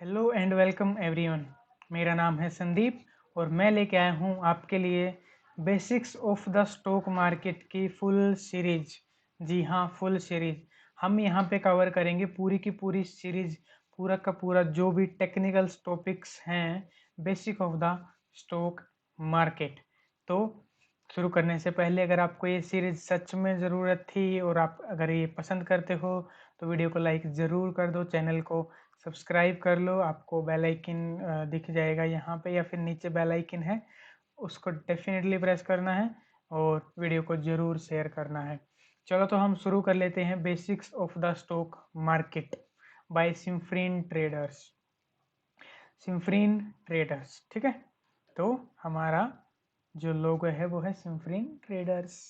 Hello and welcome everyone. मेरा नाम है संदीप और मैं लेके आया हूँ आपके लिए basics of the stock market की फुल सीरीज। जी हाँ, फुल सीरीज। हम यहाँ पे कवर करेंगे पूरी की पूरी सीरीज, पूरा का पूरा जो भी टेक्निकल टॉपिक्स हैं basic of the stock market. तो शुरू करने से पहले अगर आपको ये सीरीज सच में ज़रूरत थी और आप अगर ये पसंद करते हो तो वीडियो को लाइक ज़रूर कर दो, चैनल को सब्सक्राइब कर लो। आपको बेल आइकन दिख जाएगा यहाँ पे या फिर नीचे बेल आइकन है, उसको डेफिनेटली प्रेस करना है और वीडियो को ज़रूर शेयर करना है। चलो तो हम शुरू कर लेते हैं basics of the stock market by सिम्फ्रीन ट्रेडर्स। सिम्फ्रीन ट्रेडर्स, ठीक है। तो हमारा जो लोगो है वो है सिम्फ्रीन ट्रेडर्स।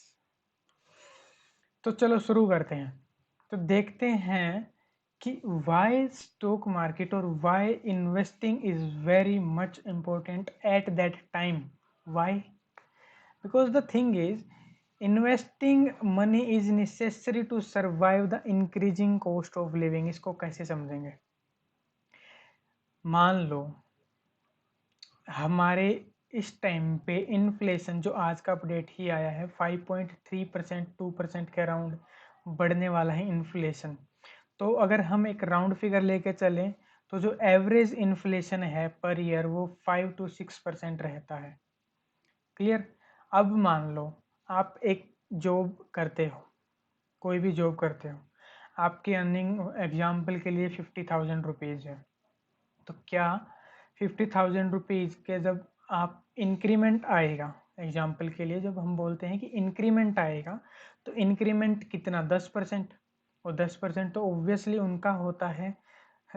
तो चलो शुरू करते हैं। तो देखते हैं कि वाई स्टॉक मार्केट और why investing is very much important at that time. Why? Because the thing is investing money is necessary to survive the increasing cost of living. इसको कैसे समझेंगे? मान लो हमारे इस टाइम पे इन्फ्लेशन जो आज का अपडेट ही आया है 5.3%, 2% के अराउंड बढ़ने वाला है इन्फ्लेशन। तो अगर हम एक राउंड फिगर लेके चलें तो जो एवरेज इन्फ्लेशन है पर ईयर वो 5 to 6% रहता है। क्लियर? अब मान लो आप एक जॉब करते हो, कोई भी जॉब करते हो, आपकी अर्निंग एग्जाम्पल के लिए 50,000 रुपीज़ है। तो क्या 50,000 रुपीज़ के जब आप इंक्रीमेंट आएगा, एग्जाम्पल के लिए जब हम बोलते हैं कि इंक्रीमेंट आएगा तो इंक्रीमेंट कितना? 10%। और 10% तो ऑब्वियसली उनका होता है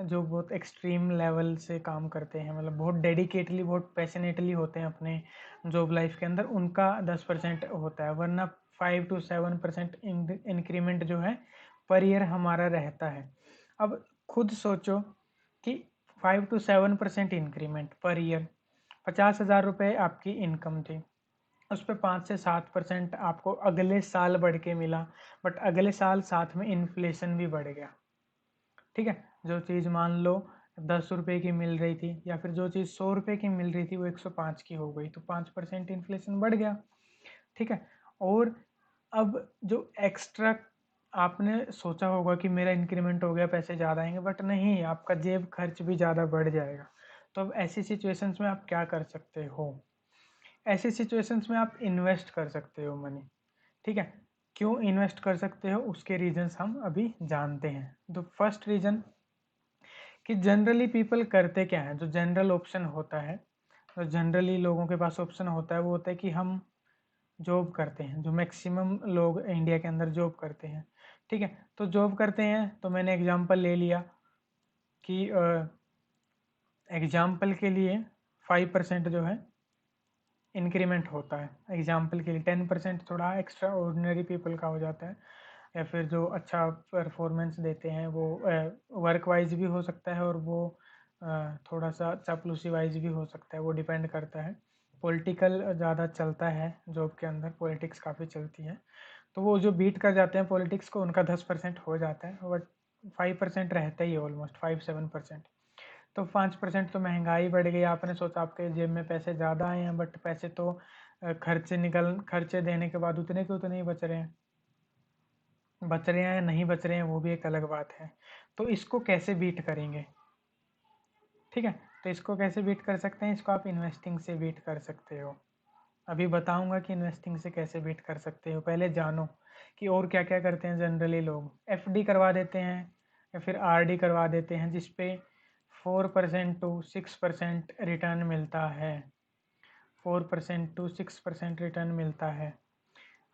जो बहुत एक्सट्रीम लेवल से काम करते हैं, मतलब बहुत डेडिकेटली, बहुत पैशनेटली होते हैं अपने जॉब लाइफ के अंदर, उनका 10% होता है। वरना 5 to 7% इंक्रीमेंट जो है पर ईयर हमारा रहता है। अब खुद सोचो कि 5 to 7% इंक्रीमेंट पर ईयर, 50,000 रुपये आपकी इनकम थी, उस पर 5 से 7% आपको अगले साल बढ़ के मिला, बट अगले साल साथ में इन्फ्लेशन भी बढ़ गया। ठीक है, जो चीज़ मान लो 10 रुपये की मिल रही थी या फिर जो चीज़ 100 रुपये की मिल रही थी वो 105 की हो गई, तो 5% इन्फ्लेशन बढ़ गया। ठीक है। और अब जो एक्स्ट्रा आपने सोचा होगा कि मेरा इंक्रीमेंट हो गया, पैसे ज़्यादा आएंगे, बट नहीं, आपका जेब खर्च भी ज़्यादा बढ़ जाएगा। तो अब ऐसी सिचुएशंस में आप क्या कर सकते हो? ऐसी सिचुएशंस में आप इन्वेस्ट कर सकते हो मनी। ठीक है। क्यों इन्वेस्ट कर सकते हो उसके रीजंस हम अभी जानते हैं। तो फर्स्ट रीजन कि जनरली पीपल करते क्या है, जो जनरल ऑप्शन होता है, तो जनरली लोगों के पास ऑप्शन होता है वो होता है कि हम जॉब करते हैं। जो मैक्सिमम लोग इंडिया के अंदर जॉब करते हैं, ठीक है, तो जॉब करते हैं। तो मैंने एग्जांपल ले लिया कि एग्जांपल के लिए 5% जो है इंक्रीमेंट होता है। एग्जांपल के लिए 10% थोड़ा एक्स्ट्रा ऑर्डिनरी पीपल का हो जाता है, या फिर जो अच्छा परफॉर्मेंस देते हैं वो वर्क वाइज भी हो सकता है और वो थोड़ा सा चापलूसी वाइज भी हो सकता है, वो डिपेंड करता है। पॉलिटिकल ज़्यादा चलता है जॉब के अंदर, पॉलिटिक्स काफ़ी चलती है, तो वो जो बीट कर जाते हैं पॉलिटिक्स को उनका 10% हो जाता है, बट 5% रहता ही है, ऑलमोस्ट 5-7%। तो 5% तो महंगाई बढ़ गई। आपने सोचा आपके जेब में पैसे ज़्यादा आए हैं, बट पैसे तो खर्चे देने के बाद उतने के उतने ही बच रहे हैं। बच रहे हैं या नहीं बच रहे हैं वो भी एक अलग बात है। तो इसको कैसे बीट करेंगे? ठीक है, तो इसको कैसे बीट कर सकते हैं? इसको आप इन्वेस्टिंग से बीट कर सकते हो। अभी बताऊंगा कि इन्वेस्टिंग से कैसे बीट कर सकते हो। पहले जानो कि और क्या क्या करते हैं जनरली लोग। एफडी करवा देते हैं या फिर आरडी करवा देते हैं, जिसपे 4% to 6% रिटर्न मिलता है। 4% to 6% रिटर्न मिलता है।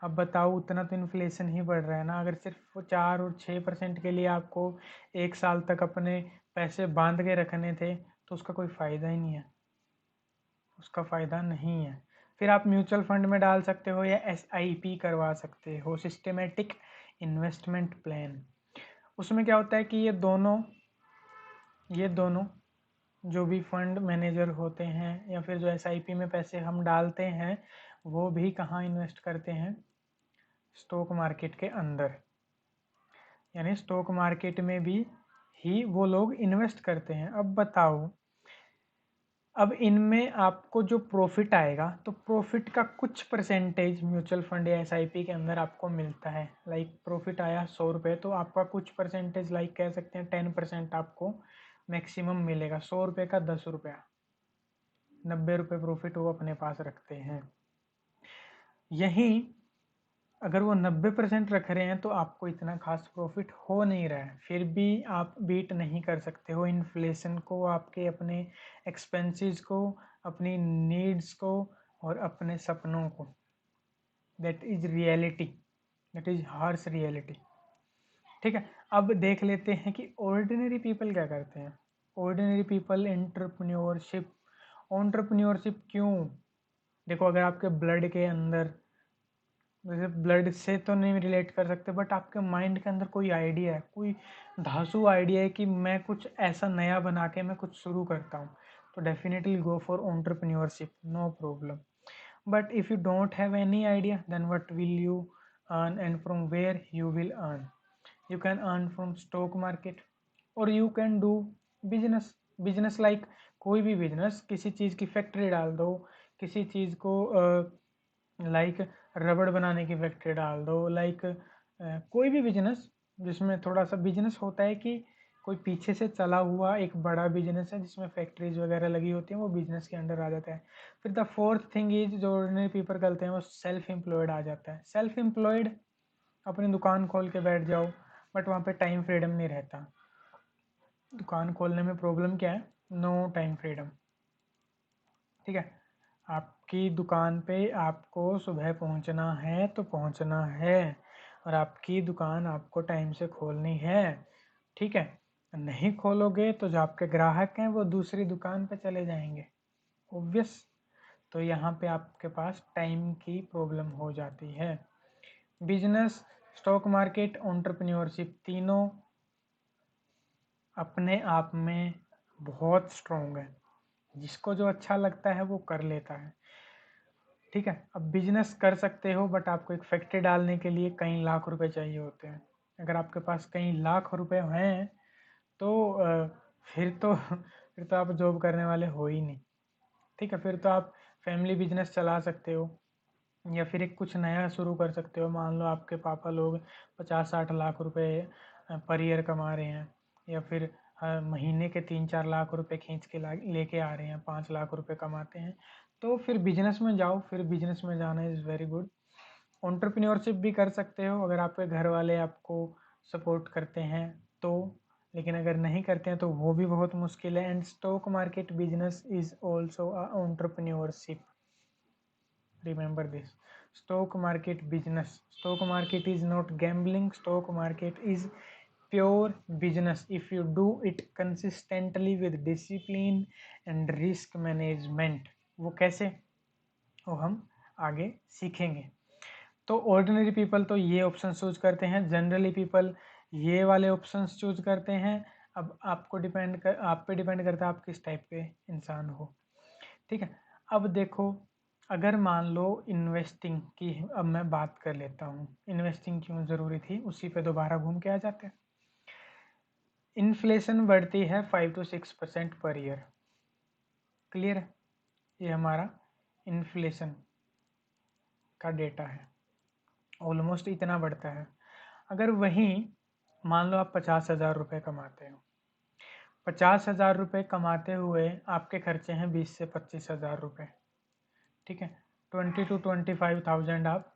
अब बताओ, उतना तो इन्फ्लेशन ही बढ़ रहा है ना। अगर सिर्फ 4 और 6% के लिए आपको एक साल तक अपने पैसे बांध के रखने थे तो उसका कोई फ़ायदा ही नहीं है, उसका फ़ायदा नहीं है। फिर आप म्यूचुअल फंड में डाल सकते हो या एसआईपी करवा सकते हो, सिस्टमेटिक इन्वेस्टमेंट प्लान। उसमें क्या होता है कि ये दोनों जो भी फंड मैनेजर होते हैं या फिर जो एसआईपी में पैसे हम डालते हैं वो भी कहाँ इन्वेस्ट करते हैं? स्टॉक मार्केट के अंदर। यानी स्टॉक मार्केट में भी ही वो लोग इन्वेस्ट करते हैं। अब बताओ, अब इनमें आपको जो प्रॉफिट आएगा, तो प्रॉफिट का कुछ परसेंटेज म्यूचुअल फंड या एसआईपी के अंदर आपको मिलता है। लाइक प्रॉफिट आया 100 रुपये, तो आपका कुछ परसेंटेज, लाइक कह सकते हैं 10% आपको मैक्सिमम मिलेगा। 100 रुपये का 10 रुपया, 90 रुपये प्रॉफिट वो अपने पास रखते हैं। यहीं अगर वो 90% रख रहे हैं तो आपको इतना खास प्रॉफिट हो नहीं रहा है, फिर भी आप बीट नहीं कर सकते हो इन्फ्लेशन को, आपके अपने एक्सपेंसेस को, अपनी नीड्स को और अपने सपनों को। That is reality, that is harsh reality. ठीक है, अब देख लेते हैं कि ऑर्डिनरी पीपल क्या करते हैं। Ordinary people entrepreneurship. एंटरप्रेन्योरशिप क्यों? देखो, अगर आपके ब्लड के अंदर, जैसे ब्लड से तो नहीं रिलेट कर सकते, बट आपके माइंड के अंदर कोई आइडिया है, कोई धांसू आइडिया है कि मैं कुछ ऐसा नया बना के मैं कुछ शुरू करता हूँ, तो definitely go for entrepreneurship, no problem. But if you don't have any idea, then what will you earn and from where you will earn? You can earn from stock market, और you can do business. Business like कोई भी business, किसी चीज़ की factory डाल दो, किसी चीज़ को like रबड़ बनाने की फैक्ट्री डाल दो, लाइक कोई भी बिजनेस जिसमें थोड़ा सा बिजनेस होता है कि कोई पीछे से चला हुआ एक बड़ा बिजनेस है जिसमें फैक्ट्रीज वगैरह लगी होती हैं, वो बिजनेस के अंडर आ जाता है। फिर द फोर्थ थिंग इज, जो ऑर्डिनरी पीपल करते हैं, वो सेल्फ एम्प्लॉयड आ जाता है। सेल्फ एम्प्लॉयड, अपनी दुकान खोल के बैठ जाओ, बट वहाँ पे टाइम फ्रीडम नहीं रहता। दुकान खोलने में प्रॉब्लम क्या है? No time freedom. ठीक है, आपकी दुकान पे आपको सुबह पहुंचना है तो पहुंचना है, और आपकी दुकान आपको टाइम से खोलनी है। ठीक है, नहीं खोलोगे तो जो आपके ग्राहक हैं वो दूसरी दुकान पे चले जाएंगे, ऑब्वियस। तो यहाँ पे आपके पास टाइम की प्रॉब्लम हो जाती है। बिजनेस, स्टॉक मार्केट, एंटरप्रेन्योरशिप, तीनों अपने आप में बहुत स्ट्रॉन्ग है। जिसको जो अच्छा लगता है वो कर लेता है। ठीक है, अब बिजनेस कर सकते हो, बट आपको एक फैक्ट्री डालने के लिए कई लाख रुपए चाहिए होते हैं। अगर आपके पास कई लाख रुपए हैं तो फिर तो आप जॉब करने वाले हो ही नहीं। ठीक है, फिर तो आप फैमिली बिजनेस चला सकते हो, या फिर एक कुछ नया शुरू कर सकते हो। मान लो आपके पापा लोग 50-60 लाख रुपए पर ईयर कमा रहे हैं, या फिर हर महीने के 3-4 लाख रुपए खींच के लेके आ रहे हैं, 5 लाख रुपए कमाते हैं, तो फिर बिजनेस में जाओ। फिर बिजनेस में जाना इज़ वेरी गुड। एंटरप्रेन्योरशिप भी कर सकते हो अगर आपके घर वाले आपको सपोर्ट करते हैं तो, लेकिन अगर नहीं करते हैं तो वो भी बहुत मुश्किल है। And stock market business is also a entrepreneurship, remember this. Stock market business, stock market is not gambling, stock market is pure business if you do it consistently with discipline and risk management। वो कैसे, वो हम आगे सीखेंगे। तो ordinary people तो ये option choose करते हैं, जनरली पीपल ये वाले ऑप्शंस चूज करते हैं। अब आपको आप पे डिपेंड करता है आप किस टाइप के इंसान हो। ठीक है, अब देखो, अगर मान लो इन्वेस्टिंग की, अब मैं बात कर लेता हूँ इन्वेस्टिंग क्यों ज़रूरी थी, उसी पे दोबारा घूम के आ जाते हैं। इन्फ्लेशन बढ़ती है 5 to 6% पर ईयर, क्लियर है? ये हमारा इन्फ्लेशन का डेटा है, ऑलमोस्ट इतना बढ़ता है। अगर वहीं मान लो आप 50,000 रुपये कमाते हो, 50,000 रुपये कमाते हुए आपके खर्चे हैं 20 से 25,000 रुपये। ठीक है, 20 to 25,000 आप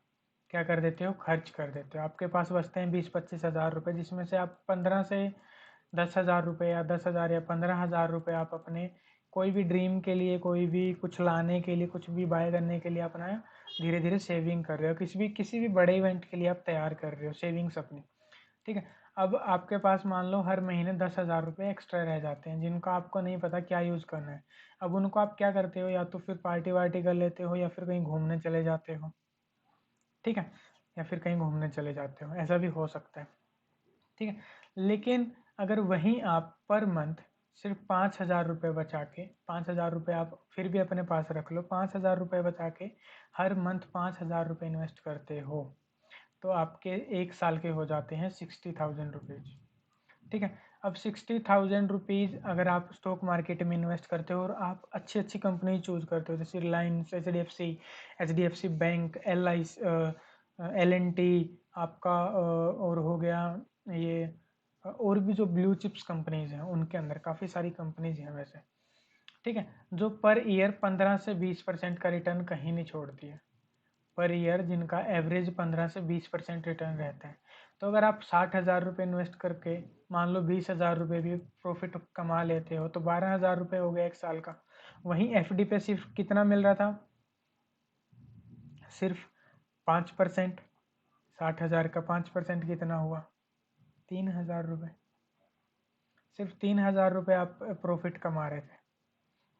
क्या कर देते हो, खर्च कर देते हो। आपके पास बचते हैं 20-25,000 रुपये, जिसमें से आप 15 से 10,000 रुपये या 10,000 या 15,000 रुपये आप अपने कोई भी ड्रीम के लिए, कोई भी कुछ लाने के लिए, कुछ भी बाय करने के लिए अपना धीरे धीरे सेविंग कर रहे हो। किसी भी बड़े इवेंट के लिए आप तैयार कर रहे हो सेविंग्स अपनी। ठीक है, अब आपके पास मान लो हर महीने 10,000 रुपये एक्स्ट्रा रह जाते हैं, जिनका आपको नहीं पता क्या यूज़ करना है। अब उनको आप क्या करते हो, या तो फिर पार्टी वार्टी कर लेते हो, या फिर कहीं घूमने चले जाते हो। ठीक है, या फिर कहीं घूमने चले जाते हो, ऐसा भी हो सकता है। ठीक है, लेकिन अगर वहीं आप पर मंथ सिर्फ 5,000 रुपये बचा के, 5,000 रुपये आप फिर भी अपने पास रख लो, 5,000 रुपये बचा के हर मंथ 5,000 रुपये इन्वेस्ट करते हो, तो आपके 1 साल के हो जाते हैं 60,000 रुपीज़। ठीक है, अब 60,000 रुपीज़ अगर आप स्टॉक मार्केट में इन्वेस्ट करते हो और आप अच्छी अच्छी कंपनी चूज करते हो, जैसे Reliance, H D F C bank, L&T आपका, और हो गया ये, और भी जो ब्लू चिप्स कंपनीज हैं उनके अंदर काफ़ी सारी कंपनीज हैं वैसे, ठीक है, जो पर ईयर 15 से 20% का रिटर्न कहीं नहीं छोड़ती है, पर ईयर जिनका एवरेज 15 से 20% रिटर्न रहता है। तो अगर आप 60,000 रुपये इन्वेस्ट करके मान लो 20,000 रुपये भी प्रॉफिट कमा लेते हो तो 12,000 रुपये हो गया 1 साल का। वहीं एफडी पे सिर्फ कितना मिल रहा था, सिर्फ 5%। 60,000 का 5% कितना हुआ, 3,000 रुपये। सिर्फ 3,000 रुपये आप प्रॉफिट कमा रहे थे,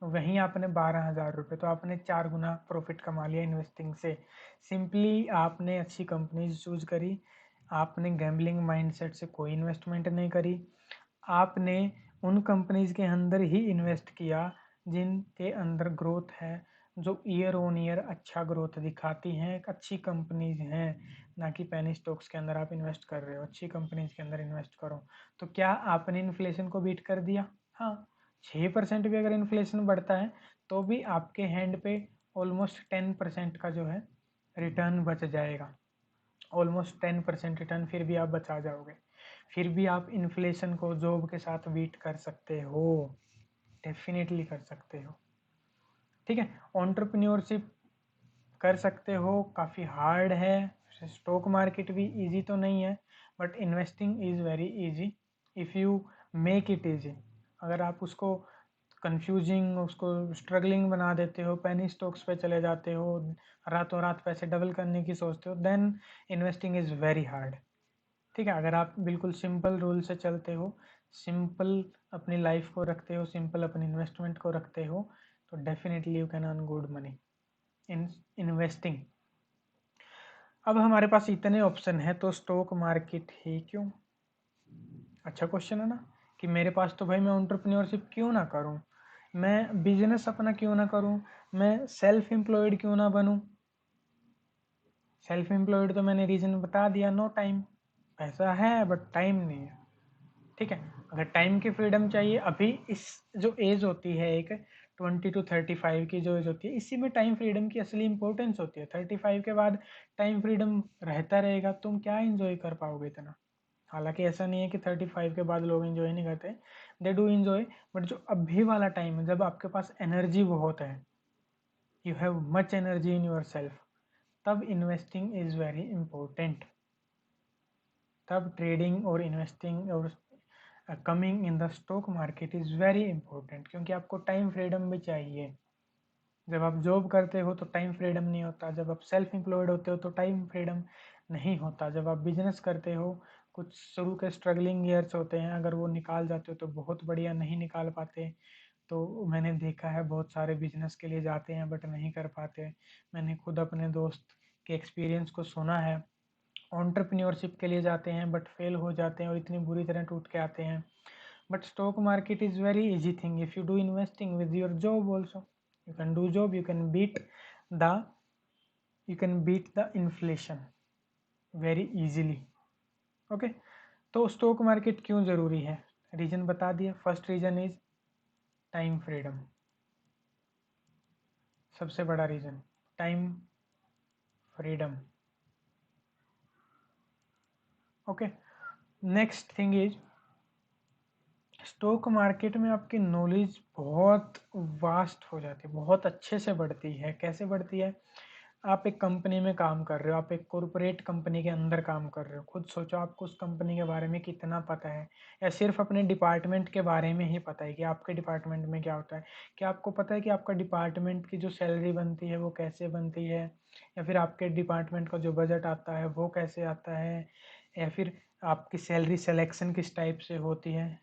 वहीं आपने 12,000 रुपये, तो आपने 4 गुना प्रॉफिट कमा लिया इन्वेस्टिंग से। सिंपली आपने अच्छी कंपनीज चूज करी, आपने गैम्बलिंग माइंडसेट से कोई इन्वेस्टमेंट नहीं करी, आपने उन कंपनीज के अंदर ही इन्वेस्ट किया जिनके अंदर ग्रोथ है, जो ईयर ऑन ईयर अच्छा ग्रोथ दिखाती हैं, एक अच्छी कंपनीज हैं, ना कि पेनी स्टॉक्स के अंदर आप इन्वेस्ट कर रहे हो। अच्छी कंपनीज के अंदर इन्वेस्ट करो। तो क्या आपने इन्फ्लेशन को बीट कर दिया? हाँ, 6% भी अगर इन्फ्लेशन बढ़ता है तो भी आपके हैंड पे ऑलमोस्ट 10% का जो है रिटर्न बच जाएगा। ऑलमोस्ट 10% रिटर्न फिर भी आप बचा जाओगे, फिर भी आप इन्फ्लेशन को जॉब के साथ बीट कर सकते हो, डेफिनेटली कर सकते हो, ठीक है। एंटरप्रेन्योरशिप कर सकते हो, काफ़ी हार्ड है। स्टॉक मार्केट भी इजी तो नहीं है, but investing is very easy if you make it easy. अगर आप उसको कंफ्यूजिंग, उसको स्ट्रगलिंग बना देते हो, पेनी स्टॉक्स पे चले जाते हो, रातों रात पैसे डबल करने की सोचते हो, then investing is very hard, ठीक है। अगर आप बिल्कुल सिंपल रूल से चलते हो, सिंपल अपनी लाइफ को रखते हो, सिंपल अपनी इन्वेस्टमेंट को रखते हो, तो definitely you can earn good money in investing. अब हमारे पास इतने ऑप्शन है तो स्टॉक मार्केट ही क्यों? अच्छा क्वेश्चन है ना, कि मेरे पास तो भाई मैं एंटरप्रेन्योरशिप क्यों ना करूं, मैं बिजनेस अपना क्यों ना करूं, मैं सेल्फ एम्प्लॉयड क्यों ना बनूं? सेल्फ एम्प्लॉयड तो मैंने रीजन बता दिया, नो टाइम। पैसा है बट टाइम नहीं है, ठीक है। अगर टाइम की फ्रीडम चाहिए, अभी इस जो एज होती है एक 20 to 35 की जो एज होती है, इसी में टाइम फ्रीडम की असली इंपॉर्टेंस होती है। 35 के बाद टाइम फ्रीडम रहता रहेगा, तुम क्या इंजॉय कर पाओगे इतना? हालांकि ऐसा नहीं है कि 35 के बाद लोग इंजॉय नहीं करते, दे डू इंजॉय, बट जो अभी वाला टाइम है जब आपके पास एनर्जी बहुत है, you have much energy in your self, तब इन्वेस्टिंग इज वेरी इंपॉर्टेंट। तब ट्रेडिंग और इन्वेस्टिंग और coming in the stock market is very important, क्योंकि आपको टाइम फ्रीडम भी चाहिए। जब आप जॉब करते हो तो टाइम फ्रीडम नहीं होता, जब आप सेल्फ एम्प्लॉयड होते हो तो टाइम फ्रीडम नहीं होता, जब आप बिजनेस करते हो कुछ शुरू के स्ट्रगलिंग ईयर्स होते हैं, अगर वो निकाल जाते हो तो बहुत बढ़िया, नहीं निकाल पाते तो मैंने देखा है बहुत सारे बिजनेस के लिए जाते हैं बट नहीं कर पाते। मैंने खुद अपने दोस्त के एक्सपीरियंस को सुना है, एंटरप्रेन्योरशिप के लिए जाते हैं बट फेल हो जाते हैं और इतनी बुरी तरह टूट के आते हैं। But stock market is very easy thing if you do investing with your job also, you can do job, the you can beat the inflation very easily, okay. तो स्टॉक मार्केट क्यों ज़रूरी है, रीज़न बता दिया। First reason is time freedom, सबसे बड़ा reason time freedom, okay. Next thing is stock market में आपकी नॉलेज बहुत वास्ट हो जाती है, बहुत अच्छे से बढ़ती है। कैसे बढ़ती है? आप एक कंपनी में काम कर रहे हो, आप एक कॉरपोरेट कंपनी के अंदर काम कर रहे हो, खुद सोचो आपको उस कंपनी के बारे में कितना पता है, या सिर्फ अपने डिपार्टमेंट के बारे में ही पता है कि आपके डिपार्टमेंट में क्या होता है। क्या आपको पता है कि आपका डिपार्टमेंट की जो सैलरी बनती है वो कैसे बनती है, या फिर आपके डिपार्टमेंट का जो बजट आता है वो कैसे आता है, या फिर आपकी सैलरी सिलेक्शन किस टाइप से होती है?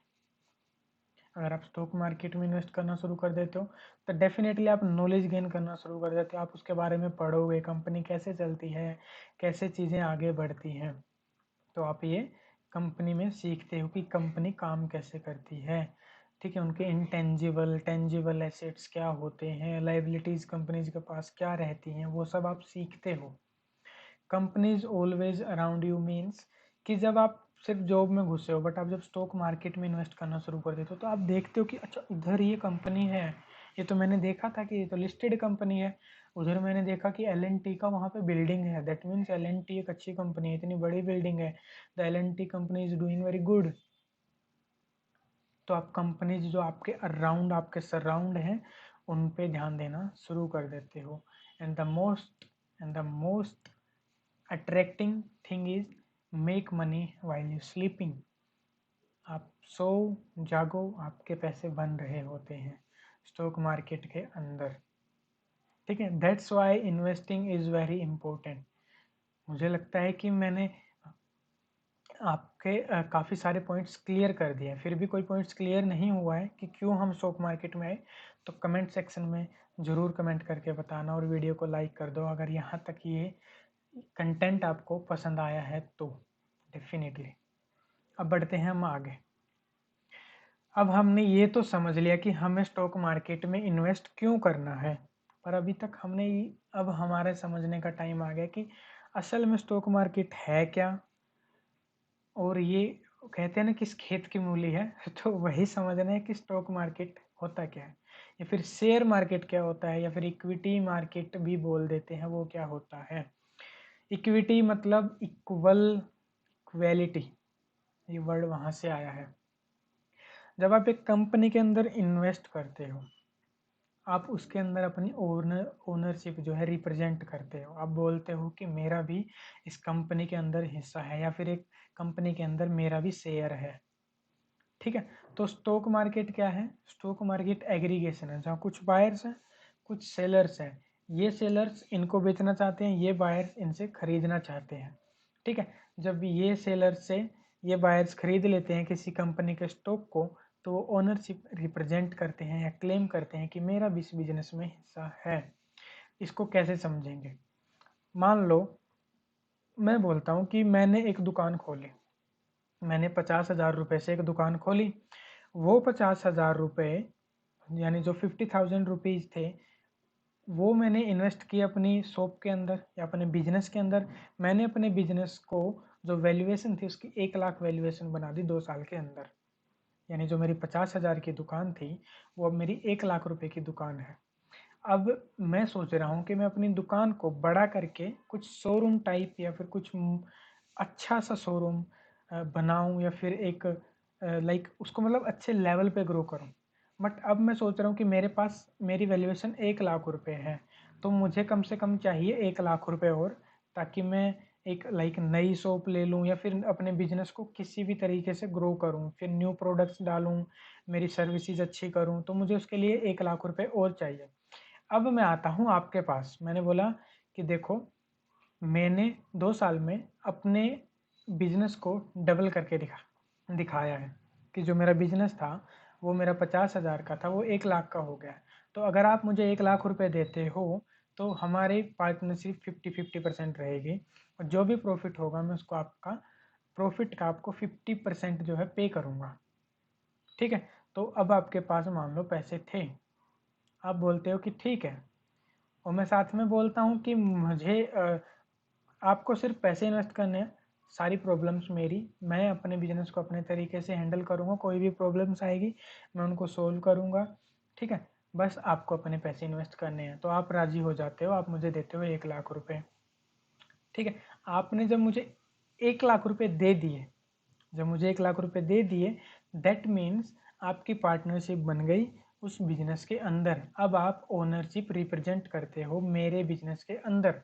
अगर आप स्टॉक मार्केट में इन्वेस्ट करना शुरू कर देते हो तो डेफिनेटली आप नॉलेज गेन करना शुरू कर देते हो, आप उसके बारे में पढ़ोगे, कंपनी कैसे चलती है, कैसे चीज़ें आगे बढ़ती हैं, तो आप ये कंपनी में सीखते हो कि कंपनी काम कैसे करती है, ठीक है। उनके इंटेंजिबल टेंजिबल एसेट्स क्या होते हैं, लाइबिलिटीज़ कंपनीज के पास क्या रहती हैं, वो सब आप सीखते हो। Companies always around you means कि जब आप सिर्फ जॉब में घुसे हो, बट आप जब स्टॉक मार्केट में इन्वेस्ट करना शुरू कर देते हो तो आप देखते हो कि अच्छा इधर ये कंपनी है, ये तो मैंने देखा था कि ये तो लिस्टेड कंपनी है। उधर मैंने देखा कि L&T का वहाँ पे बिल्डिंग है, दैट मीन्स L&T एक अच्छी कंपनी है, इतनी बड़ी बिल्डिंग है, the L&T company is doing very good. तो आप कंपनीज जो आपके अराउंड, आपके सराउंड हैं, उन पे ध्यान देना शुरू कर देते हो। And the most attracting thing is make money while you sleeping. आप सो जागो, आपके पैसे बन रहे होते हैं स्टॉक मार्केट के अंदर। ठीक है, that's why investing is very important. मुझे लगता है कि मैंने आपके काफ़ी सारे पॉइंट्स क्लियर कर दिए हैं, फिर भी कोई पॉइंट्स क्लियर नहीं हुआ है कि क्यों हम स्टॉक मार्केट में आए, तो कमेंट सेक्शन में ज़रूर कमेंट करके बताना और वीडियो को लाइक कर दो अगर यहाँ तक ये कंटेंट आपको पसंद आया है तो डेफिनेटली। अब बढ़ते हैं हम आगे। अब हमने ये तो समझ लिया कि हमें स्टॉक मार्केट में इन्वेस्ट क्यों करना है, पर अभी तक हमने अब हमारे समझने का टाइम आ गया कि असल में स्टॉक मार्केट है क्या, और ये कहते हैं ना किस खेत की मूली है तो वही समझना है कि स्टॉक मार्केट होता क्या है, या फिर शेयर मार्केट क्या होता है, या फिर इक्विटी मार्केट भी बोल देते हैं, वो क्या होता है। इक्विटी मतलब इक्वल, इक्वेलिटी, ये वर्ड वहाँ से आया है। जब आप एक कंपनी के अंदर इन्वेस्ट करते हो, आप उसके अंदर अपनी ओनरशिप जो है रिप्रेजेंट करते हो, आप बोलते हो कि मेरा भी इस कंपनी के अंदर हिस्सा है, या फिर एक कंपनी के अंदर मेरा भी शेयर है। ठीक है, तो स्टॉक मार्केट क्या है, स्टॉक मार्केट एग्रीगेशन है जहाँ कुछ बायर्स हैं, कुछ सेलर्स हैं। ये सेलर्स इनको बेचना चाहते हैं, ये बायर्स इनसे खरीदना चाहते हैं। ठीक है, जब ये सेलर्स से ये बायर्स खरीद लेते हैं किसी कंपनी के स्टॉक को, तो वो ओनरशिप रिप्रेजेंट करते हैं या क्लेम करते हैं कि मेरा भी इस बिजनेस में हिस्सा है। इसको कैसे समझेंगे, मान लो मैं बोलता हूँ कि मैंने एक दुकान खोली, मैंने 50,000 रुपये से एक दुकान खोली। वो 50,000 रुपये यानी जो 50,000 रुपीज़ थे, वो मैंने इन्वेस्ट किए अपनी शॉप के अंदर या अपने बिजनेस के अंदर। मैंने अपने बिजनेस को जो वैल्यूएशन थी उसकी 1 लाख वैल्यूएशन बना दी 2 साल के अंदर। यानी जो मेरी 50,000 की दुकान थी वो अब मेरी 1 लाख रुपए की दुकान है। अब मैं सोच रहा हूँ कि मैं अपनी दुकान को बड़ा करके कुछ शोरूम टाइप या फिर कुछ अच्छा सा शोरूम बनाऊँ, या फिर एक लाइक उसको मतलब अच्छे लेवल पे ग्रो करूँ। बट अब मैं सोच रहा हूँ कि मेरे पास मेरी वैल्यूएशन 1 लाख रुपए है, तो मुझे कम से कम चाहिए 1 लाख रुपए और, ताकि मैं एक लाइक नई शॉप ले लूँ या फिर अपने बिजनेस को किसी भी तरीके से ग्रो करूँ, फिर न्यू प्रोडक्ट्स डालूँ, मेरी सर्विसेज अच्छी करूँ, तो मुझे उसके लिए 1 लाख रुपए और चाहिए। अब मैं आता हूँ आपके पास, मैंने बोला कि देखो मैंने 2 साल में अपने बिजनेस को डबल करके दिखाया है कि जो मेरा बिजनेस था वो मेरा 50,000 का था, वो 1 लाख का हो गया। तो अगर आप मुझे 1 लाख रुपए देते हो तो हमारी पार्टनरशिप 50-50% रहेगी, और जो भी प्रॉफिट होगा मैं उसको आपका प्रॉफिट का आपको 50% जो है पे करूँगा। ठीक है, तो अब आपके पास मान लो पैसे थे, आप बोलते हो कि ठीक है, और मैं साथ में बोलता हूँ कि मुझे आपको सिर्फ पैसे इन्वेस्ट करने हैं, सारी प्रॉब्लम्स मेरी, मैं अपने बिजनेस को अपने तरीके से हैंडल करूँगा, कोई भी प्रॉब्लम्स आएगी मैं उनको सोल्व करूँगा। ठीक है, बस आपको अपने पैसे इन्वेस्ट करने हैं, तो आप राज़ी हो जाते हो, आप मुझे देते हो 1 लाख रुपए। ठीक है, आपने जब मुझे 1 लाख रुपए दे दिए, जब मुझे 1 लाख रुपए दे दिए, दैट मीन्स आपकी पार्टनरशिप बन गई उस बिजनेस के अंदर। अब आप ओनरशिप रिप्रेजेंट करते हो मेरे बिजनेस के अंदर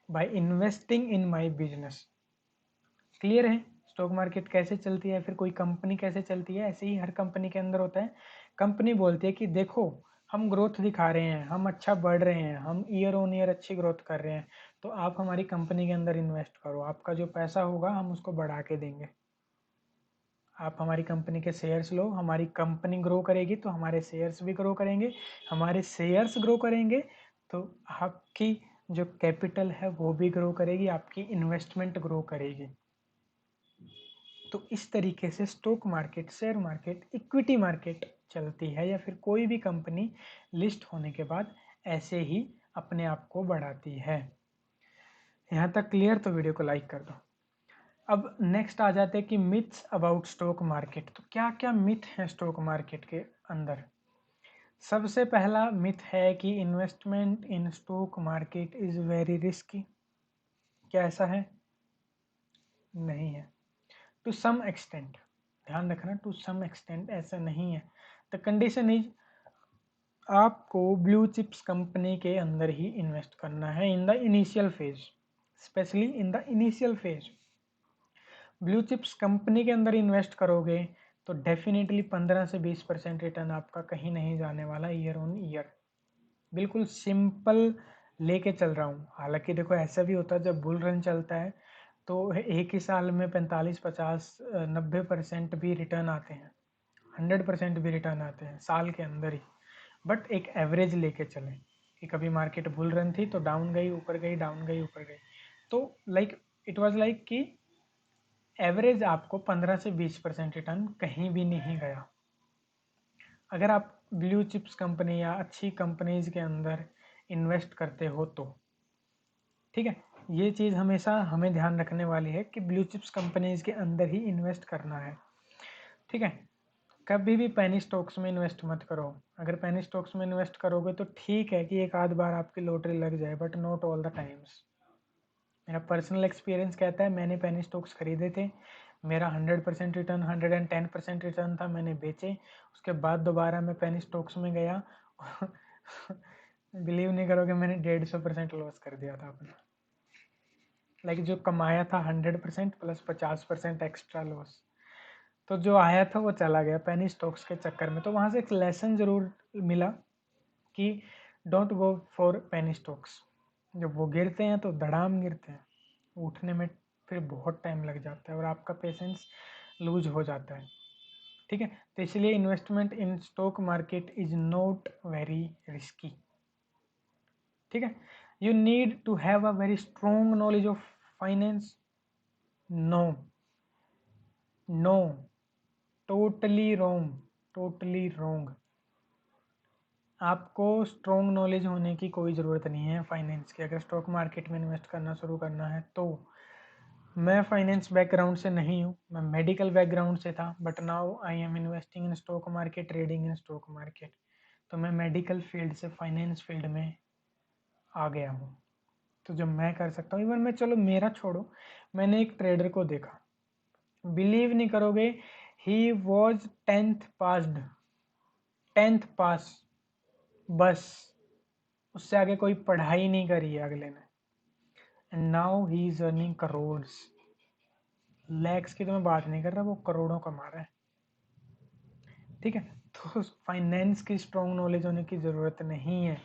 by investing in my business. Clear है स्टॉक मार्केट कैसे चलती है, फिर कोई कंपनी कैसे चलती है, ऐसे ही हर कंपनी के अंदर होता है। कंपनी बोलती है कि देखो हम ग्रोथ दिखा रहे हैं, हम अच्छा बढ़ रहे हैं, हम ईयर ऑन ईयर अच्छी ग्रोथ कर रहे हैं, तो आप हमारी कंपनी के अंदर इन्वेस्ट करो, आपका जो पैसा होगा हम उसको बढ़ा के देंगे। आप हमारी कंपनी के शेयर्स लो, हमारी कंपनी ग्रो करेगी तो हमारे शेयर्स भी ग्रो करेंगे, हमारे शेयर्स ग्रो करेंगे तो आपकी जो कैपिटल है वो भी ग्रो करेगी, आपकी इन्वेस्टमेंट ग्रो करेगी। तो इस तरीके से stock market, share market, equity market चलती है, या फिर कोई भी कंपनी लिस्ट होने के बाद ऐसे ही अपने आप को बढ़ाती है। यहाँ तक क्लियर, तो वीडियो को लाइक कर दो। अब नेक्स्ट आ जाते हैं कि मिथ्स अबाउट स्टॉक मार्केट। तो क्या क्या मिथ है स्टॉक मार्केट के अंदर। सबसे पहला मिथ है कि investment in stock market is very risky. क्या ऐसा है? नहीं है। टू सम एक्सटेंट, ध्यान रखना, टू सम एक्सटेंट ऐसा नहीं है। द कंडीशन इज आपको ब्लू चिप्स कंपनी के अंदर ही इन्वेस्ट करना है in the initial phase, specially in the initial phase. Blue chips company के अंदर इन्वेस्ट करोगे तो डेफिनेटली 15 से 20% रिटर्न आपका कहीं नहीं जाने वाला ईयर ऑन ईयर। बिल्कुल सिंपल लेके चल रहा हूँ। हालांकि देखो ऐसा भी होता है जब बुल रन चलता है तो एक ही साल में 45, 50, 90% भी रिटर्न आते हैं, 100% भी रिटर्न आते हैं साल के अंदर ही। बट एक एवरेज लेके चलें कि कभी मार्केट बुल रन थी तो डाउन गई, ऊपर गई, डाउन गई, ऊपर गई। तो लाइक इट वाज लाइक कि एवरेज आपको 15 से 20% रिटर्न कहीं भी नहीं गया। अगर आप ब्लू चिप्स कंपनी या अच्छी कंपनीज के अंदर इन्वेस्ट करते हो तो ठीक है, ये चीज़ हमेशा हमें ध्यान रखने वाली है कि ब्लू चिप्स कंपनीज के अंदर ही इन्वेस्ट करना है। ठीक है, कभी भी पेनी स्टॉक्स में इन्वेस्ट मत करो। अगर पेनी स्टॉक्स में इन्वेस्ट करोगे तो ठीक है कि एक आध बार आपकी लॉटरी लग जाए, but not all the times. मेरा पर्सनल एक्सपीरियंस कहता है, मैंने पेनी स्टॉक्स खरीदे थे, मेरा 100% रिटर्न, 110% रिटर्न था, मैंने बेचे। उसके बाद दोबारा मैं पेनी स्टॉक्स में गया बिलीव नहीं करोगे, मैंने 150% लॉस कर दिया था अपना। लाइक जो कमाया था 100% प्लस 50% एक्स्ट्रा लॉस। तो जो आया था वो चला गया पेनी स्टॉक्स के चक्कर में। तो वहाँ से एक लेसन ज़रूर मिला कि don't go for penny stocks. जब वो गिरते हैं तो धड़ाम गिरते हैं, उठने में फिर बहुत टाइम लग जाता है और आपका पेशेंस लूज हो जाता है। ठीक है, तो इसलिए investment in stock market is not very risky. ठीक है, you need to have a very strong knowledge of finance. No, no, totally wrong, totally wrong. आपको स्ट्रॉन्ग नॉलेज होने की कोई ज़रूरत नहीं है फाइनेंस की अगर स्टॉक मार्केट में इन्वेस्ट करना शुरू करना है तो। मैं फाइनेंस बैकग्राउंड से नहीं हूँ, मैं मेडिकल बैकग्राउंड से था, but now I am investing in stock market, trading in stock market. तो मैं मेडिकल फील्ड से फाइनेंस फील्ड में आ गया हूँ। तो जो मैं कर सकता हूँ, इवन मैं, चलो मेरा छोड़ो, मैंने एक ट्रेडर को देखा, बिलीव नहीं करोगे, he was 10th passed, 10th पास, बस उससे आगे कोई पढ़ाई नहीं करी है अगले ने, and now he is earning crores. Lakhs की तो मैं बात नहीं कर रहा, वो करोड़ों कमा रहा है। ठीक है, तो फाइनेंस की स्ट्रॉन्ग नॉलेज होने की ज़रूरत नहीं है।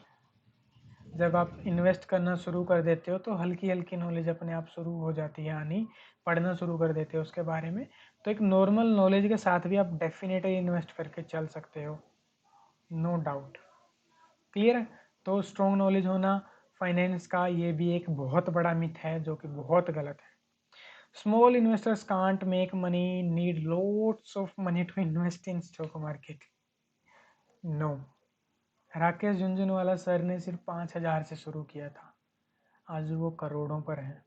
जब आप इन्वेस्ट करना शुरू कर देते हो तो हल्की हल्की नॉलेज अपने आप शुरू हो जाती है आनी, पढ़ना शुरू कर देते हो उसके बारे में। तो एक नॉर्मल नॉलेज के साथ भी आप डेफिनेटली इन्वेस्ट करके चल सकते हो, नो डाउट। क्लियर है? तो स्ट्रॉन्ग नॉलेज होना फाइनेंस का, ये भी एक बहुत बड़ा मिथ है जो कि बहुत गलत है। Small investors can't make money, need lots of money to invest in stock market. No, Rakesh Jhunjhunwala sir ने सिर्फ 5,000 से शुरू किया था, आज वो करोड़ों पर हैं।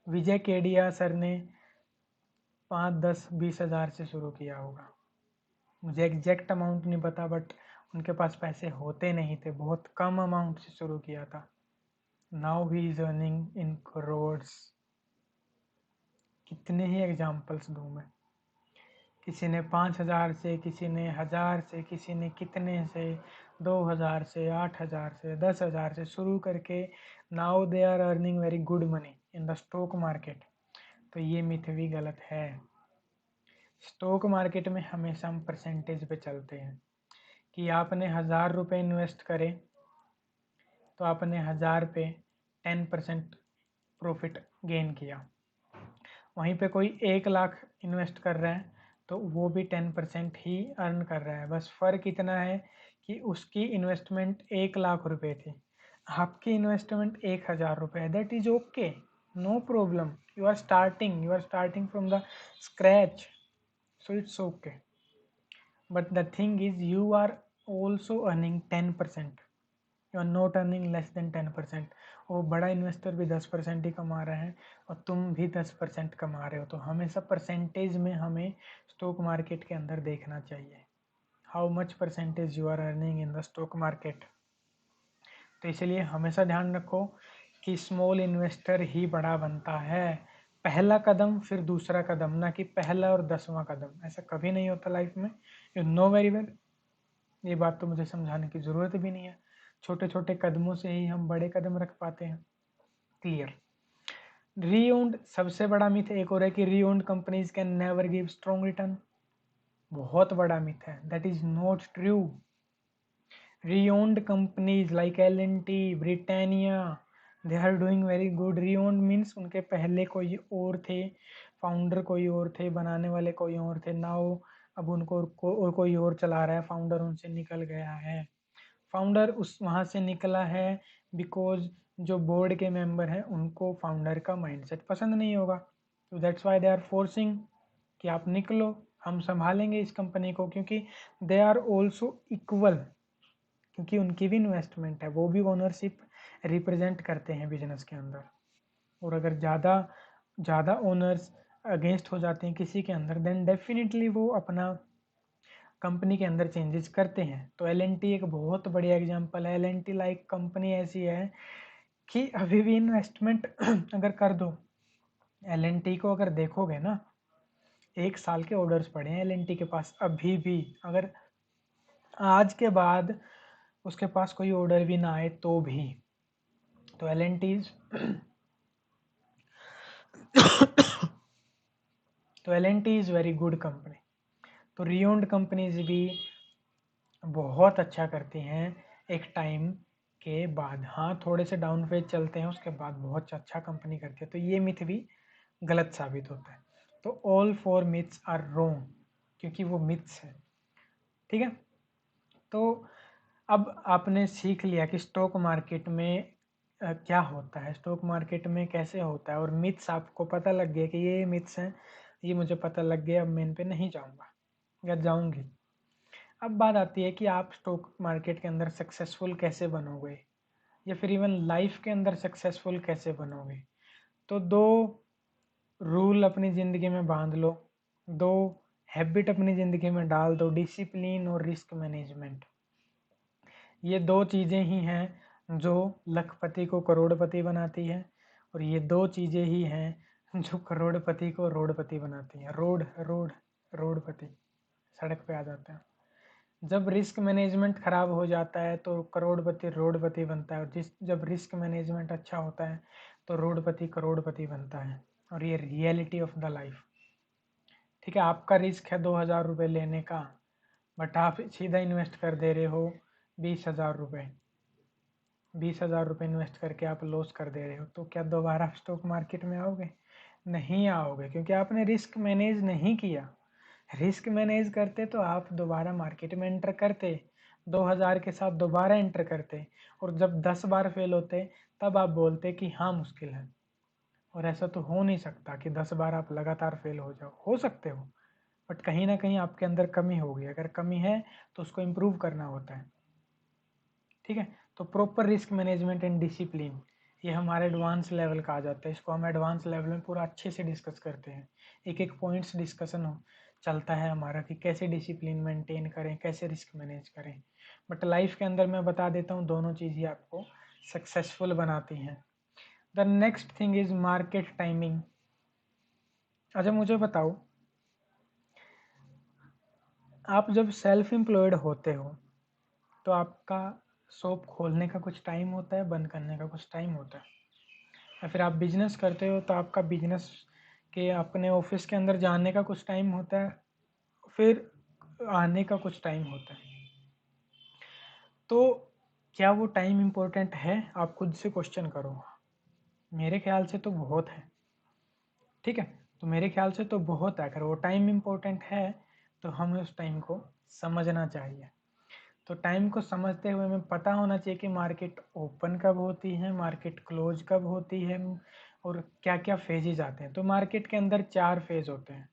विजय केडिया सर ने 5, 10, 20 हज़ार से शुरू किया होगा, मुझे एग्जैक्ट अमाउंट नहीं पता, बट उनके पास पैसे होते नहीं थे, बहुत कम अमाउंट से शुरू किया था। Now he is earning in crores. कितने ही एग्जाम्पल्स दूँ मैं, किसी ने 5,000 से, किसी ने 1,000 से, किसी ने कितने से, 2,000 से, 8,000 से, 10,000 से शुरू करके now they are earning very good money in the stock market. तो ये मिथ भी गलत है। स्टॉक मार्केट में हमेशा हम परसेंटेज पे चलते हैं कि आपने 1,000 रुपये इन्वेस्ट करे तो आपने 1,000 पे 10% प्रॉफिट गेन किया। वहीं पे कोई 1,00,000 इन्वेस्ट कर रहा है तो वो भी 10% ही अर्न कर रहा है। बस फ़र्क इतना है कि उसकी इन्वेस्टमेंट 1,00,000 रुपये थी, आपकी इन्वेस्टमेंट 1,000 रुपये। That is okay, no problem. You are starting from the scratch, so it's okay. But the thing is, you are also earning 10%. You are not earning less than 10%. वो बड़ा इन्वेस्टर भी 10% ही कमा रहा है और तुम भी 10% कमा रहे हो। तो हमेशा परसेंटेज में हमें स्टॉक मार्केट के अंदर देखना चाहिए, how much percentage you are earning in the stock market. तो इसलिए हमेशा ध्यान रखो कि स्मॉल इन्वेस्टर ही बड़ा बनता है। पहला कदम फिर दूसरा कदम, ना कि पहला और 10वां कदम। ऐसा कभी नहीं होता लाइफ में, यू नो वेरी वेल। ये बात तो मुझे समझाने की ज़रूरत भी नहीं है। छोटे छोटे कदमों से ही हम बड़े कदम रख पाते हैं। क्लियर। रीओन्ड सबसे बड़ा मिथ एक और है कि re-owned companies can never give strong return. बहुत बड़ा मिथ है, that is not true. Re-owned companies like L&T, Britannia, they are doing very good. Re-owned means उनके पहले कोई और थे, फाउंडर कोई और थे, बनाने वाले कोई और थे, नाउ अब उनको और कोई और चला रहा है, फाउंडर उनसे निकल गया है। फाउंडर उस वहाँ से निकला है बिकॉज जो बोर्ड के मेंबर हैं उनको फाउंडर का माइंडसेट पसंद नहीं होगा, तो that's why they are forcing कि आप निकलो, हम संभालेंगे इस कंपनी को, क्योंकि दे आर ऑल्सो इक्वल, क्योंकि उनकी भी इन्वेस्टमेंट है, वो भी ओनरशिप रिप्रेजेंट करते हैं बिजनेस के अंदर। और अगर ज़्यादा ज़्यादा ओनर्स अगेंस्ट हो जाते हैं किसी के अंदर, देन डेफिनेटली वो अपना कंपनी के अंदर चेंजेस करते हैं। तो L&T एक बहुत बढ़िया एग्जांपल है। L&T लाइक कंपनी ऐसी है कि अभी भी इन्वेस्टमेंट अगर कर दो, L&T को अगर देखोगे ना, 1 साल के ऑर्डर्स पड़े हैं L&T के पास अभी भी। अगर आज के बाद उसके पास कोई ऑर्डर भी ना आए तो भी, तो L&T तो L&T is very good company. तो रीओन्ड कंपनीज भी बहुत अच्छा करती हैं एक टाइम के बाद। हाँ, थोड़े से डाउन फेज चलते हैं, उसके बाद बहुत अच्छा कंपनी करती है। तो ये मिथ भी गलत साबित होता है। तो ऑल 4 मिथ्स आर रोंग, क्योंकि वो मिथ्स है। ठीक है, तो अब आपने सीख लिया कि स्टॉक मार्केट में क्या होता है, स्टॉक मार्केट में कैसे होता है, और मिथ्स आपको पता लग गया कि ये मिथ्स हैं, ये मुझे पता लग गया, अब मैं इन पे नहीं जाऊंगा या जाऊंगी। अब बात आती है कि आप स्टॉक मार्केट के अंदर सक्सेसफुल कैसे बनोगे, या फिर इवन लाइफ के अंदर सक्सेसफुल कैसे बनोगे। तो 2 रूल अपनी ज़िंदगी में बांध लो, 2 हैबिट अपनी ज़िंदगी में डाल दो, डिसिप्लिन और रिस्क मैनेजमेंट। ये 2 चीज़ें ही हैं जो लखपति को करोड़पति बनाती है, और ये 2 चीज़ें ही हैं जो करोड़पति को रोडपति बनाती हैं। रोडपति सड़क पे आ जाते हैं। जब रिस्क मैनेजमेंट खराब हो जाता है तो करोड़पति रोडपति बनता है, और जब रिस्क मैनेजमेंट अच्छा होता है तो रोडपति करोड़पति बनता है। और ये रियलिटी ऑफ द लाइफ। ठीक है, आपका रिस्क है 2,000 रुपये लेने का, बट आप सीधा इन्वेस्ट कर दे रहे हो 20,000 रुपये। 20,000 रुपये इन्वेस्ट करके आप लॉस कर दे रहे हो, तो क्या दोबारा स्टॉक मार्केट में आओगे? नहीं आओगे, क्योंकि आपने रिस्क मैनेज नहीं किया। रिस्क मैनेज करते तो आप दोबारा मार्केट में एंटर करते, 2,000 के साथ दोबारा एंटर करते, और जब 10 बार फेल होते तब आप बोलते कि हाँ मुश्किल है। और ऐसा तो हो नहीं सकता कि 10 बार आप लगातार फेल हो सकते हो, बट कहीं ना कहीं आपके अंदर कमी होगी। अगर कमी है तो उसको इम्प्रूव करना होता है। ठीक है, तो proper risk management and discipline, ये हमारे एडवांस लेवल का आ जाता है। इसको हम एडवांस लेवल में पूरा अच्छे से डिस्कस करते हैं, एक एक पॉइंट्स डिस्कशन हो चलता है हमारा कि कैसे डिसिप्लिन मेंटेन करें, कैसे रिस्क मैनेज करें। बट लाइफ के अंदर मैं बता देता हूँ, दोनों चीज़ ही आपको सक्सेसफुल बनाती हैं। The next thing is market timing. अच्छा मुझे बताओ, आप जब सेल्फ एम्प्लॉयड होते हो तो आपका शॉप खोलने का कुछ टाइम होता है, बंद करने का कुछ टाइम होता है, या फिर आप बिजनेस करते हो तो आपका बिजनेस के अपने ऑफिस के अंदर जाने का कुछ टाइम होता है, फिर आने का कुछ टाइम होता है। तो क्या वो टाइम इम्पोर्टेंट है? आप खुद से क्वेश्चन करो। मेरे ख्याल से तो बहुत है। ठीक है, तो मेरे ख्याल से तो बहुत है। अगर वो टाइम इम्पोर्टेंट है तो हमें उस टाइम को समझना चाहिए। तो टाइम को समझते हुए हमें पता होना चाहिए कि मार्केट ओपन कब होती है, मार्केट क्लोज कब होती है, और क्या क्या फेजेज आते हैं। तो मार्केट के अंदर 4 फेज होते हैं।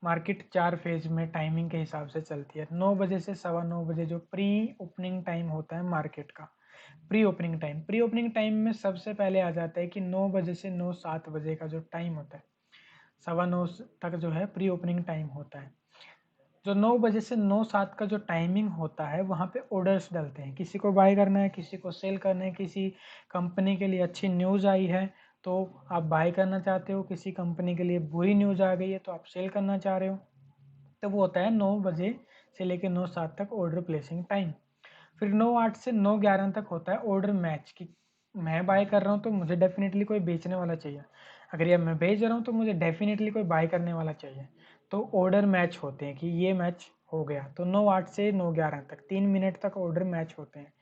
मार्केट 4 फेज में टाइमिंग के हिसाब से चलती है। 9 बजे से 9:15 बजे जो प्री ओपनिंग टाइम होता है मार्केट का, pre opening time. Pre opening time में सबसे पहले आ जाता है कि 9 बजे से 9-7 बजे का जो टाइम होता है, 9:15 तक जो है प्री ओपनिंग टाइम होता है। जो 9 बजे से 9-7 का जो टाइमिंग होता है, वहाँ पे ऑर्डर्स डलते हैं, किसी को बाय करना है, किसी को सेल करना है, किसी कंपनी के लिए अच्छी न्यूज़ आई है तो आप बाय करना चाहते हो, किसी कंपनी के लिए बुरी न्यूज़ आ गई है तो आप सेल करना चाह रहे हो। तो वो होता है 9 बजे से लेकर 9-7 तक ऑर्डर प्लेसिंग टाइम। फिर 9-8 से 9-11 तक होता है ऑर्डर मैच, कि मैं बाय कर रहा हूँ तो मुझे डेफिनेटली कोई बेचने वाला चाहिए, अगर ये मैं बेच रहा हूँ तो मुझे डेफिनेटली कोई बाय करने वाला चाहिए। तो ऑर्डर मैच होते हैं कि ये मैच हो गया। तो 9-8 से 9-11 तक 3 मिनट तक ऑर्डर मैच होते हैं।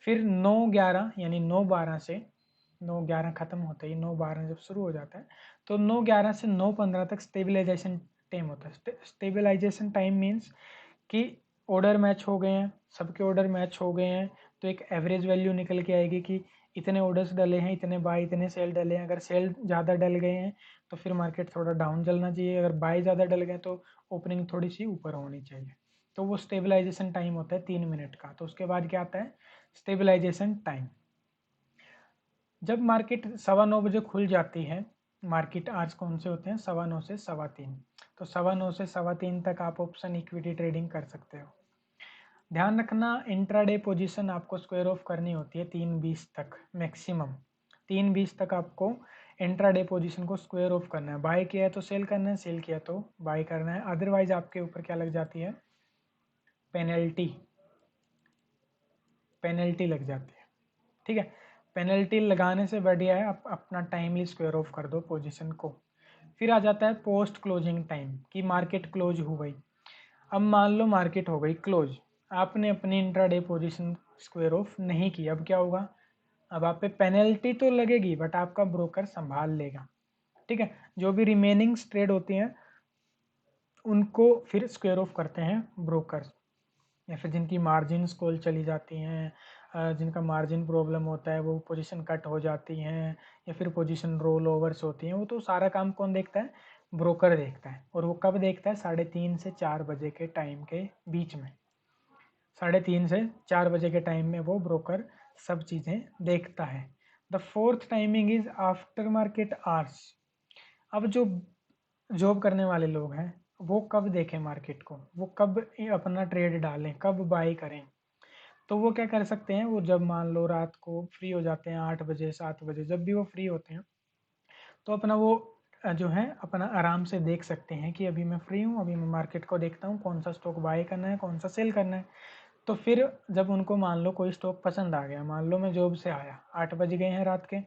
फिर 9-11 यानी 9-12 से 9-11 ख़त्म होते ही 9-12 जब शुरू हो जाता है तो 9-11 से 9-15 तक स्टेबलाइजेशन टाइम होता है। स्टेबलाइजेशन टाइम मीन्स कि ऑर्डर मैच हो गए हैं, सबके ऑर्डर मैच हो गए हैं, तो एक एवरेज वैल्यू निकल के आएगी कि इतने ऑर्डर्स डले हैं, इतने बाय इतने सेल डले हैं। अगर सेल ज़्यादा डल गए हैं तो फिर मार्केट थोड़ा डाउन चलना चाहिए, अगर बाय ज़्यादा डल गए तो ओपनिंग थोड़ी सी ऊपर होनी चाहिए। तो वो स्टेबलाइजेशन टाइम होता है 3 मिनट का। तो उसके बाद क्या आता है, स्टेबलाइजेशन टाइम। जब मार्केट 9:15 बजे खुल जाती है, मार्केट आज कौन से होते हैं 9:15 से 3:15, तो 9:15 से 3:15 तक आप ऑप्शन इक्विटी ट्रेडिंग कर सकते हो। ध्यान रखना, इंट्राडे पोजीशन आपको स्क्वायर ऑफ करनी होती है 3:20 तक मैक्सिमम। 3:20 तक आपको इंट्राडे पोजीशन को स्क्वायर ऑफ करना है। बाय किया है तो सेल करना है, सेल किया तो बाय करना है, अदरवाइज आपके ऊपर क्या लग जाती है, पेनल्टी। पेनल्टी लग जाती है, ठीक है। पेनल्टी लगाने से बढ़िया है आप अपना टाइमली स्क्वायर ऑफ कर दो पोजीशन को। फिर आ जाता है पोस्ट क्लोजिंग टाइम, कि मार्केट क्लोज हो गई। अब मान लो मार्केट हो गई क्लोज, आपने अपनी इंट्राडे पोजीशन स्क्वायर ऑफ नहीं की, अब क्या होगा, अब आप पे पेनल्टी तो लगेगी बट आपका ब्रोकर संभाल लेगा, ठीक है। जो भी रिमेनिंग ट्रेड होती हैं उनको फिर स्क्वायर ऑफ करते हैं ब्रोकर, या फिर जिनकी मार्जिन कॉल चली जाती हैं, जिनका मार्जिन प्रॉब्लम होता है, वो पोजीशन कट हो जाती हैं, या फिर पोजीशन रोल ओवर्स होती हैं, वो तो सारा काम कौन देखता है, ब्रोकर देखता है। और वो कब देखता है, 3:30 से 4 बजे के टाइम के बीच में। 3:30 से 4 बजे के टाइम में वो ब्रोकर सब चीज़ें देखता है। The fourth timing is after market hours. अब जो जॉब करने वाले लोग हैं वो कब देखें मार्केट को, वो कब अपना ट्रेड डालें, कब बाई करें, तो वो क्या कर सकते हैं, वो जब मान लो रात को फ्री हो जाते हैं 8 बजे 7 बजे, जब भी वो फ्री होते हैं तो अपना वो जो है अपना आराम से देख सकते हैं कि अभी मैं फ्री हूँ, अभी मैं मार्केट को देखता हूँ कौन सा स्टॉक बाय करना है, कौन सा सेल करना है। तो फिर जब उनको मान लो कोई स्टॉक पसंद आ गया, मान लो मैं जॉब से आया 8 बज गए हैं रात के,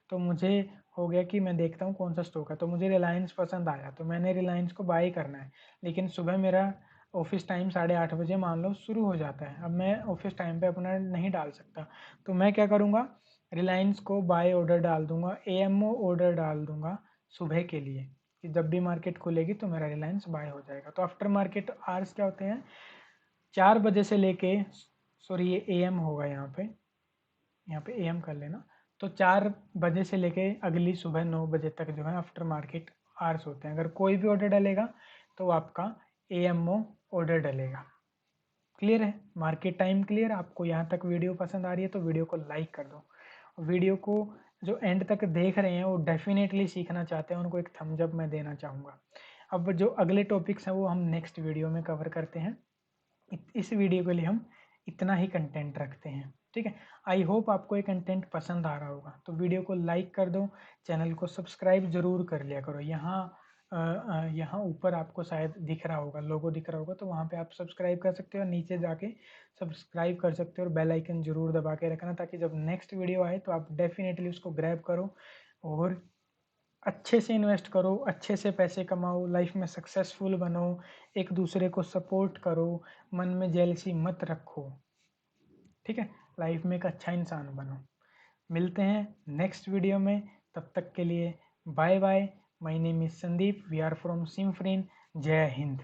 तो मुझे हो गया कि मैं देखता हूँ कौन सा स्टॉक है, तो मुझे रिलायंस पसंद आया तो मैंने रिलायंस को बाय करना है। लेकिन सुबह मेरा ऑफिस टाइम 8:30 बजे मान लो शुरू हो जाता है, अब मैं ऑफिस टाइम पे अपना नहीं डाल सकता, तो मैं क्या करूँगा, रिलायंस को बाय ऑर्डर डाल दूंगा, एएमओ ऑर्डर डाल दूंगा सुबह के लिए, कि जब भी मार्केट खुलेगी तो मेरा रिलायंस बाय हो जाएगा। तो आफ्टर मार्केट आवर्स क्या होते हैं, 4 बजे से लेके, सॉरी ये एएम होगा यहाँ पे एएम कर लेना, तो 4 बजे से लेके अगली सुबह 9 बजे तक जो है आफ्टर मार्केट आवर्स होते हैं। अगर कोई भी ऑर्डर डलेगा तो आपका एएमओ ऑर्डर डलेगा। क्लियर है, मार्केट टाइम क्लियर। आपको यहाँ तक वीडियो पसंद आ रही है तो वीडियो को लाइक कर दो। वीडियो को जो एंड तक देख रहे हैं वो डेफिनेटली सीखना चाहते हैं, उनको एक थम्स अप मैं देना चाहूँगा। अब जो अगले टॉपिक्स हैं वो हम नेक्स्ट वीडियो में कवर करते हैं। इस वीडियो के लिए हम इतना ही कंटेंट रखते हैं, ठीक है। आई होप आपको ये कंटेंट पसंद आ रहा होगा, तो वीडियो को लाइक कर दो, चैनल को सब्सक्राइब जरूर कर लिया करो। यहाँ ऊपर आपको शायद दिख रहा होगा, लोगो दिख रहा होगा, तो वहाँ पे आप सब्सक्राइब कर सकते हो, और नीचे जाके सब्सक्राइब कर सकते हो, और बेल आइकन जरूर दबा के रखना, ताकि जब नेक्स्ट वीडियो आए तो आप डेफिनेटली उसको ग्रैब करो और अच्छे से इन्वेस्ट करो, अच्छे से पैसे कमाओ, लाइफ में सक्सेसफुल बनो, एक दूसरे को सपोर्ट करो, मन में जेलसी मत रखो, ठीक है। लाइफ में एक अच्छा इंसान बनो। मिलते हैं नेक्स्ट वीडियो में, तब तक के लिए bye bye. My name is Sandeep, we are from सिम्फ्रेन। जय हिंद।